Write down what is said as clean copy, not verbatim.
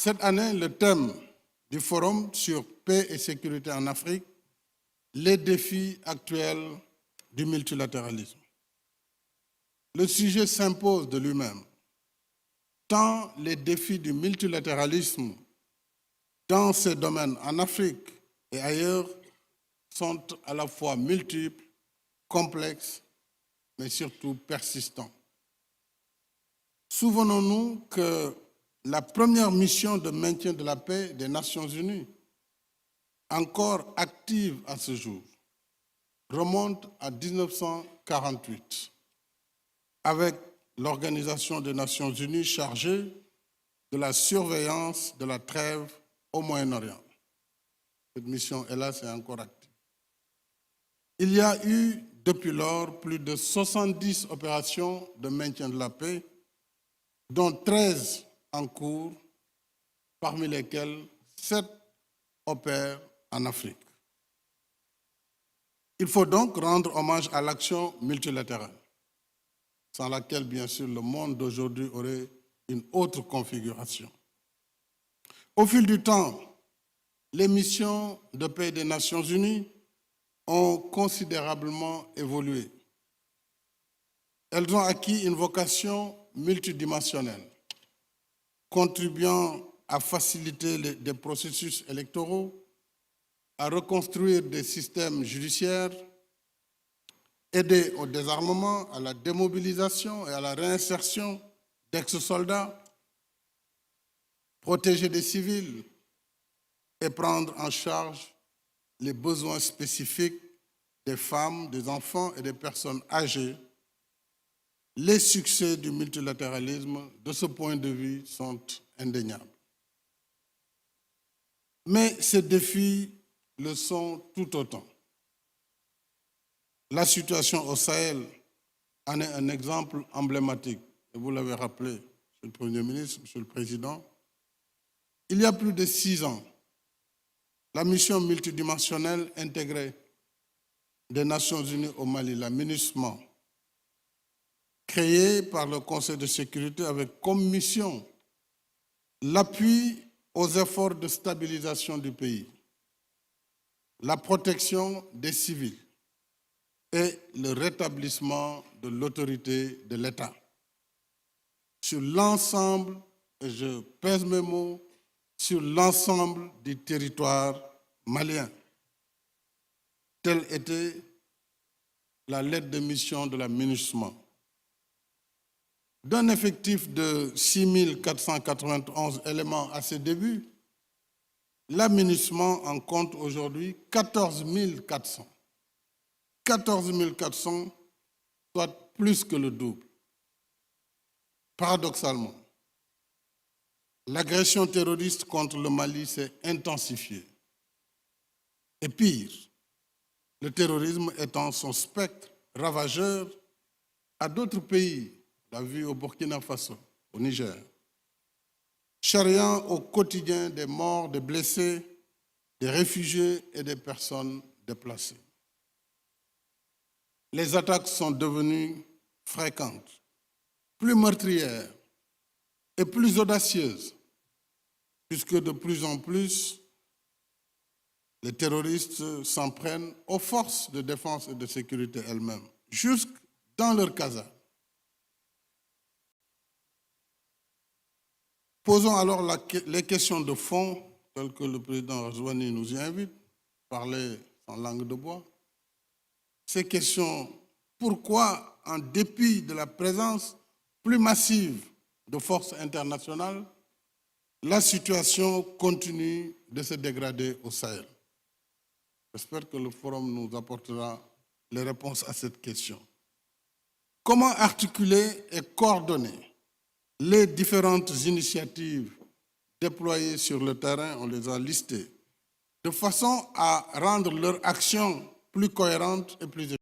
Cette année, le thème du Forum sur paix et sécurité en Afrique, les défis actuels du multilatéralisme. Le sujet s'impose de lui-même, tant les défis du multilatéralisme dans ces domaines en Afrique et ailleurs sont à la fois multiples, complexes, mais surtout persistants. Souvenons-nous que la première mission de maintien de la paix des Nations Unies, encore active à ce jour, remonte à 1948, avec l'Organisation des Nations Unies chargée de la surveillance de la trêve au Moyen-Orient. Cette mission, hélas, est encore active. Il y a eu, depuis lors, plus de 70 opérations de maintien de la paix, dont 13 en cours, parmi lesquelles 7 opèrent en Afrique. Il faut donc rendre hommage à l'action multilatérale, sans laquelle, bien sûr, le monde d'aujourd'hui aurait une autre configuration. Au fil du temps, les missions de paix des Nations Unies ont considérablement évolué. Elles ont acquis une vocation multidimensionnelle, contribuant à faciliter des processus électoraux, à reconstruire des systèmes judiciaires, aider au désarmement, à la démobilisation et à la réinsertion d'ex-soldats, protéger des civils et prendre en charge les besoins spécifiques des femmes, des enfants et des personnes âgées. Les succès du multilatéralisme, de ce point de vue, sont indéniables. Mais ces défis le sont tout autant. La situation au Sahel en est un exemple emblématique. Et vous l'avez rappelé, Monsieur le Premier ministre, Monsieur le Président. Il y a plus de 6 ans, la mission multidimensionnelle intégrée des Nations Unies au Mali, la MINUSMA, créée par le Conseil de sécurité avec comme mission l'appui aux efforts de stabilisation du pays, la protection des civils et le rétablissement de l'autorité de l'État sur l'ensemble, et je pèse mes mots, sur l'ensemble du territoire malien. Telle était la lettre de mission de la MINUSMA. D'un effectif de 6 491 éléments à ses débuts, la MINUSMA en compte aujourd'hui 14 400. 14 400, soit plus que le double. Paradoxalement, l'agression terroriste contre le Mali s'est intensifiée. Et pire, le terrorisme étend son spectre ravageur à d'autres pays, on l'a vu au Burkina Faso, au Niger, charriant au quotidien des morts, des blessés, des réfugiés et des personnes déplacées. Les attaques sont devenues fréquentes, plus meurtrières et plus audacieuses, puisque de plus en plus, les terroristes s'en prennent aux forces de défense et de sécurité elles-mêmes, jusque dans leur casernes. Posons alors les questions de fond, telles que le président Razouani nous y invite, parler en langue de bois. Ces questions, pourquoi, en dépit de la présence plus massive de forces internationales, la situation continue de se dégrader au Sahel? J'espère que le Forum nous apportera les réponses à cette question. Comment articuler et coordonner les différentes initiatives déployées sur le terrain, on les a listées, de façon à rendre leur action plus cohérente et plus efficace?